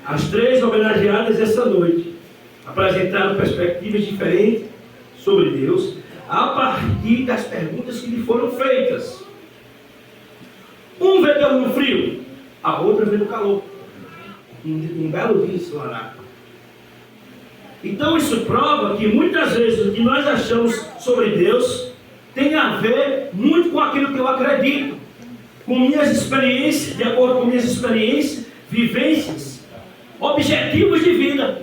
As três homenageadas essa noite apresentaram perspectivas diferentes sobre Deus a partir das perguntas que lhe foram feitas. Um vê Deus no frio, a outra vê no calor. Um belo dia ensolarado. Então isso prova que muitas vezes o que nós achamos sobre Deus tem a ver muito com aquilo que eu acredito, com minhas experiências, de acordo com minhas experiências, vivências, objetivos de vida.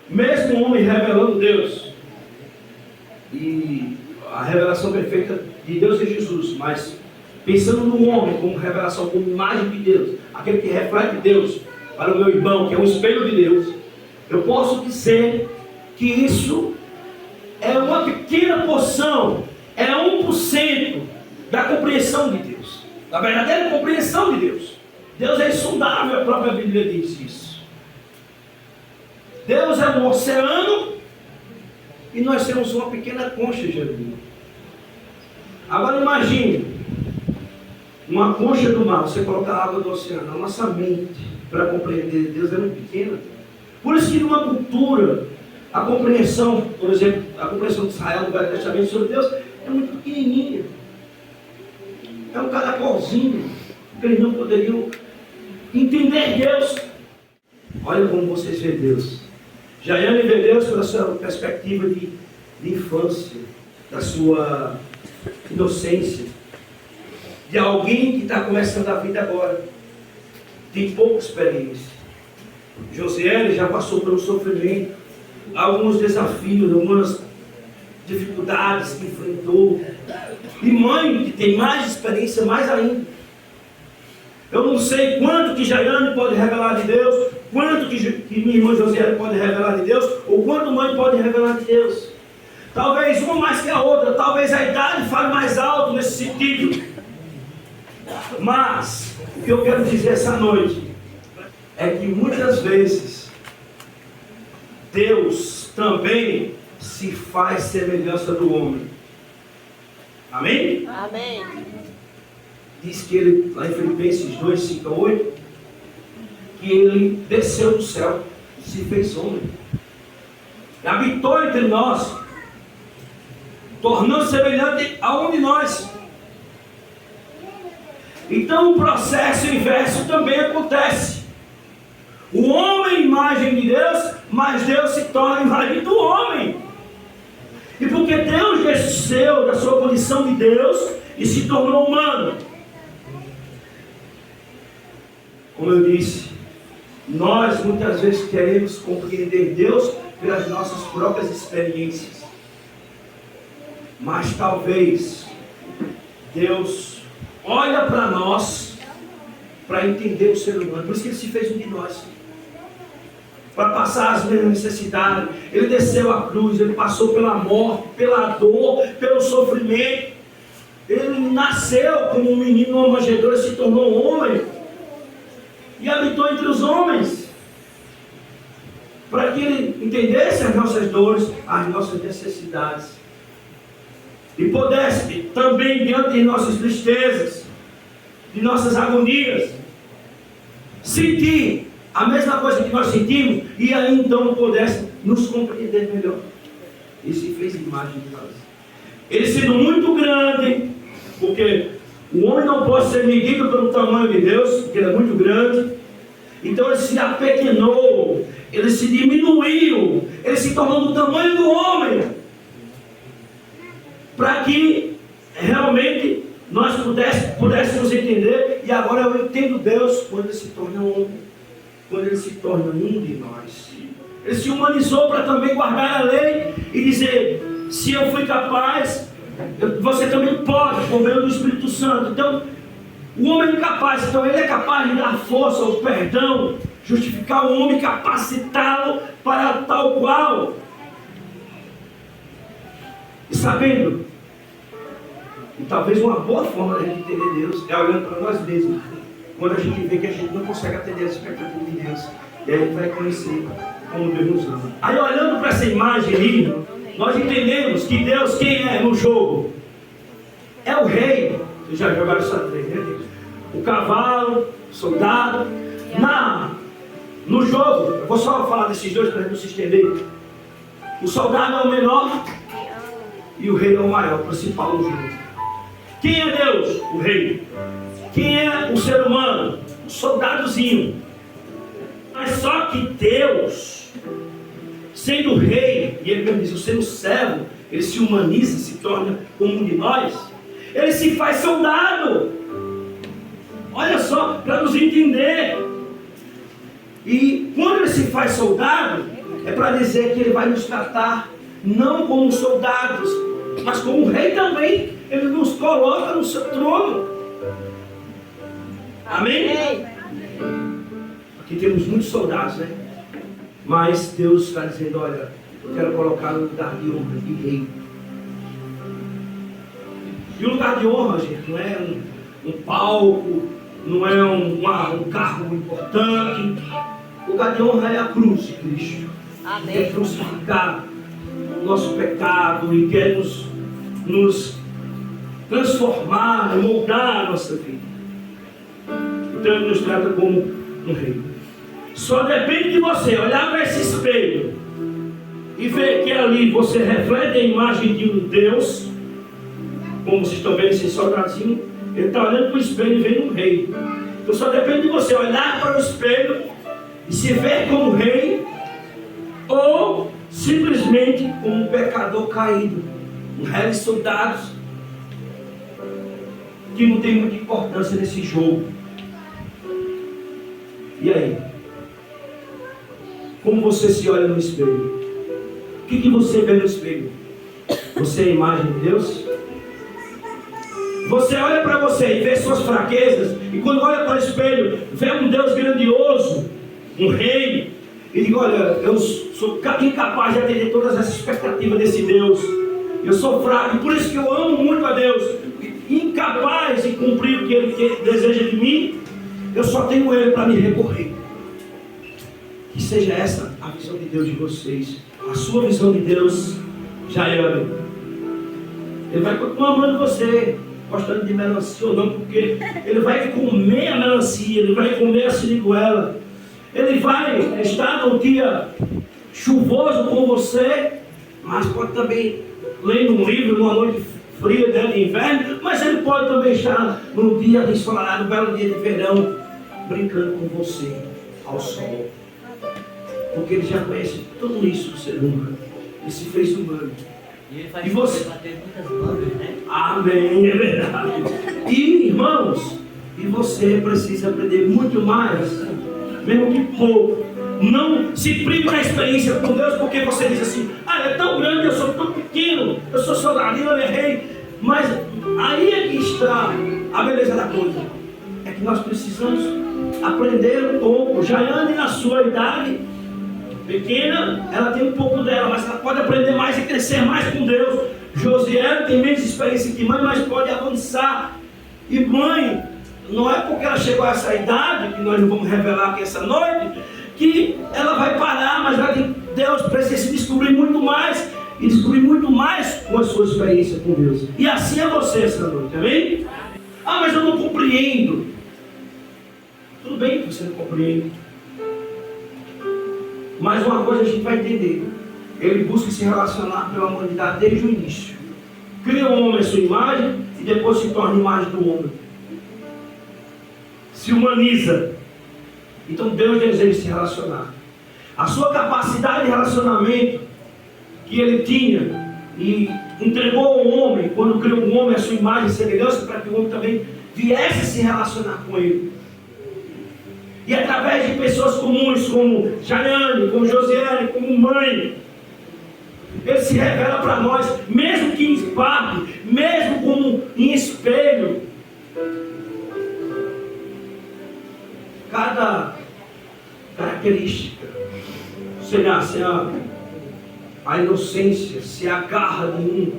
Mesmo o homem revelando Deus, e a revelação perfeita de Deus é Jesus, mas pensando no homem como revelação, como imagem de Deus, aquele que reflete Deus para o meu irmão, que é um espelho de Deus, eu posso dizer que isso é uma pequena porção, é 1% da compreensão de Deus, da verdadeira compreensão de Deus. Deus é insondável, a própria Bíblia diz isso. Deus é um oceano e nós temos uma pequena concha de areia. Agora imagine uma concha do mar, você coloca a água do oceano. A nossa mente para compreender Deus é muito pequena. Por isso que numa cultura, a compreensão, por exemplo, a compreensão de Israel no Velho Testamento sobre Deus é muito pequenininha. É um caracolzinho, porque eles não poderiam entender Deus. Olha como vocês veem Deus. Jaiane vê Deus pela sua perspectiva de infância, da sua inocência, de alguém que está começando a vida agora, tem pouca experiência. Josiane já passou pelo sofrimento, alguns desafios, algumas dificuldades que enfrentou. E mãe, que tem mais experiência, mais ainda. Eu não sei quanto que Jaiane pode revelar de Deus, quanto que minha irmã Josiane pode revelar de Deus, ou quanto mãe pode revelar de Deus. Talvez uma mais que a outra, talvez a idade fale mais alto nesse sentido. Mas, o que eu quero dizer essa noite é que muitas vezes Deus também se faz semelhança do homem. Amém? Amém. Diz que ele, lá em Filipenses 2, 5 a 8, que ele desceu do céu, se fez homem, habitou entre nós, tornando semelhante a um de nós. Então o processo inverso também acontece. O homem é imagem de Deus, mas Deus se torna imagem do homem. E porque Deus desceu da sua condição de Deus e se tornou humano, como eu disse, nós muitas vezes queremos compreender Deus pelas nossas próprias experiências. Mas talvez Deus olha para nós para entender o ser humano. Por isso que Ele se fez um de nós, para passar as mesmas necessidades. Ele desceu a cruz, Ele passou pela morte, pela dor, pelo sofrimento. Ele nasceu como um menino numa manjedoura, se tornou um homem e habitou entre os homens, para que Ele entendesse as nossas dores, as nossas necessidades, e pudesse também, diante de nossas tristezas, de nossas agonias, sentir a mesma coisa que nós sentimos, e aí então pudesse nos compreender melhor. E se fez imagem de nós. Ele sendo muito grande, porque o homem não pode ser medido pelo tamanho de Deus, porque Ele é muito grande. Então Ele se apequenou, Ele se diminuiu, Ele se tornou do tamanho do homem, para que realmente nós pudéssemos entender. E agora eu entendo Deus quando Ele se torna homem, quando Ele se torna um de nós. Ele se humanizou para também guardar a lei e dizer: se eu fui capaz, você também pode, por meio do Espírito Santo. Então, o homem é incapaz, então Ele é capaz de dar força ao perdão, justificar o homem, capacitá-lo para tal qual. E sabendo, e talvez uma boa forma de a gente entender Deus é olhando para nós mesmos. Quando a gente vê que a gente não consegue atender as expectativas de Deus, e aí a gente vai conhecer como Deus nos ama. Aí olhando para essa imagem ali, nós entendemos que Deus, quem é no jogo? É o rei. Vocês já jogaram xadrez, né? O cavalo, o soldado. No jogo, eu vou só falar desses dois para a gente não se estender. O soldado é o menor e o rei é o maior, o principal no jogo. Quem é Deus? O rei. Quem é o ser humano? O soldadozinho. Mas só que Deus, sendo rei, e ele mesmo diz, sendo servo, ele se humaniza, se torna como um de nós. Ele se faz soldado. Olha só, para nos entender. E quando ele se faz soldado, é para dizer que ele vai nos tratar não como soldados, mas como rei também. Ele nos coloca no seu trono. Amém? Aqui temos muitos soldados, né? Mas Deus está dizendo, olha, eu quero colocar no lugar de honra, de rei. E o lugar de honra, gente, não é um palco, não é um cargo importante. O lugar de honra é a cruz de Cristo. Amém. Quer crucificar o nosso pecado e quer nos transformar, moldar a nossa vida. Então ele nos trata como um rei. Só depende de você olhar para esse espelho e ver que ali você reflete a imagem de um Deus. Como vocês estão vendo esse soldadinho, ele está olhando para o espelho e vendo um rei. Então só depende de você olhar para o espelho e se ver como rei, ou simplesmente como um pecador caído, um rei de soldados que não tem muita importância nesse jogo. E aí? Como você se olha no espelho? O que você vê no espelho? Você é a imagem de Deus? Você olha para você e vê suas fraquezas, e quando olha para o espelho, vê um Deus grandioso, um rei, e diz, olha, eu sou incapaz de atender todas essas expectativas desse Deus. Eu sou fraco, e por isso que eu amo muito a Deus, incapaz de cumprir o que Ele deseja de mim. Eu só tenho Ele para me recorrer. Que seja essa a visão de Deus de vocês. A sua visão de Deus já é. Ele vai continuar amando você, gostando de melancia ou não, porque Ele vai comer a melancia, Ele vai comer a siriguela, Ele vai estar num dia chuvoso com você, mas pode também ler um livro numa noite fria de inverno, mas Ele pode também estar num dia ensolarado, um belo dia de verão, brincando com você ao sol, porque Ele já conhece tudo isso que você nunca. Ele se fez humano. E Ele faz e você bater muitas mangas, né? Amém, é verdade. E irmãos, e você precisa aprender muito mais, mesmo que pouco. Não se prive na experiência com Deus, porque você diz assim, é tão grande, eu sou tão pequeno, eu sou soldadinho, eu errei. Mas aí é que está a beleza da coisa. É que nós precisamos aprender um pouco. Jaiane, na sua idade pequena, ela tem um pouco dela, mas ela pode aprender mais e crescer mais com Deus. Josiel tem menos experiência que mãe, mas pode avançar. E mãe, não é porque ela chegou a essa idade, que nós não vamos revelar aqui essa noite, que ela vai parar, mas Deus precisa se descobrir muito mais, e descobrir muito mais com a sua experiência com Deus. E assim é você essa noite, amém? Mas eu não compreendo. Tudo bem que você não compreende. Mas uma coisa a gente vai entender. Ele busca se relacionar pela humanidade desde o início. Cria o homem à sua imagem e depois se torna a imagem do homem. Se humaniza. Então Deus deseja se relacionar. A sua capacidade de relacionamento que Ele tinha e entregou ao homem, quando criou o homem à sua imagem e semelhança, para que o homem também viesse se relacionar com Ele. E através de pessoas comuns como Jaiane, como Josiane, como mãe, Ele se revela para nós, mesmo que em parte, mesmo como em espelho. Cada característica, se a inocência, se a garra de um,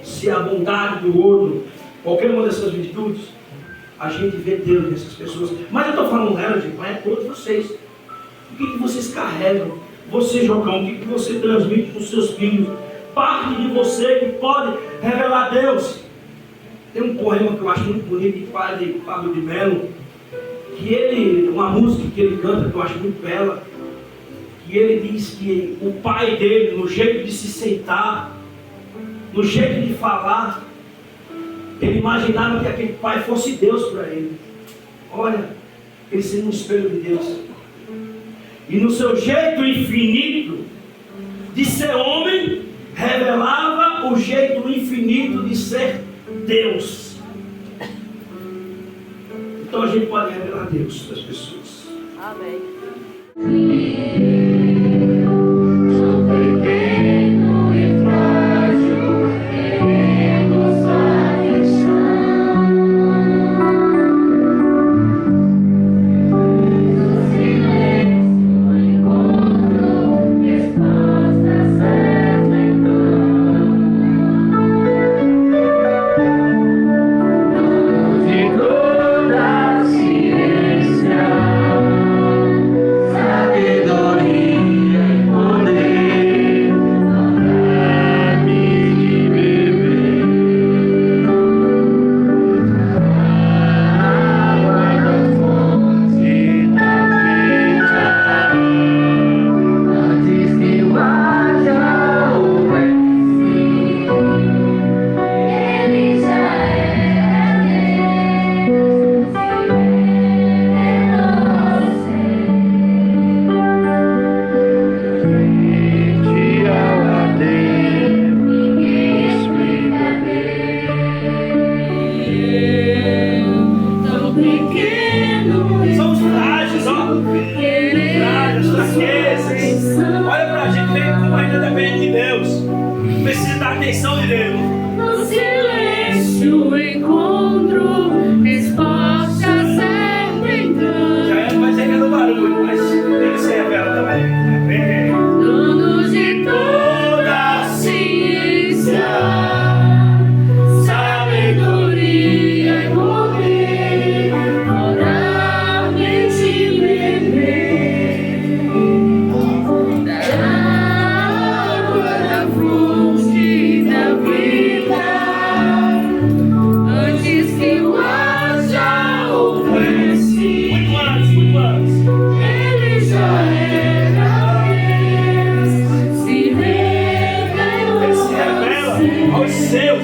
se a bondade do outro, qualquer uma dessas virtudes, a gente vê Deus nessas pessoas. Mas eu estou falando dela, gente, mas é todos vocês. O que vocês carregam? Você, Jocão, o que você transmite para os seus filhos? Parte de você que pode revelar Deus. Tem um poema que eu acho muito bonito de Padre Fábio de Mello, que ele, uma música que ele canta que eu acho muito bela, que ele diz que o pai dele, no jeito de se sentar, no jeito de falar, ele imaginava que aquele pai fosse Deus para ele. Olha, ele sendo um espelho de Deus. E no seu jeito infinito de ser homem, revelava o jeito infinito de ser Deus. Então a gente pode revelar Deus para as pessoas. Amém. Sou pequeno e frágil, querendo salvação. No silêncio encontro respostas certas então. De toda a ciência, sabedoria e poder, dá-me de beber água da fonte da vida, antes que eu haja o venci. Ele já era Deus, frente ao adeus, ninguém explica tão pequeno e Somos frágeis, ó. Frágeis, fraquezas. Olha pra gente ver como ainda depende de Deus. Precisa da atenção de Deus. no silêncio encontro respostas sempre então. Já vai ser que é do barulho, mas ele se revela também. Amém. Donos de toda a ciência, sabedoria e poder, oralmente beber da água da fonte da vida, antes que o haja houvesse. Muito antes, muito antes. Ele já era Deus, se revelou. Ele se revela aos seus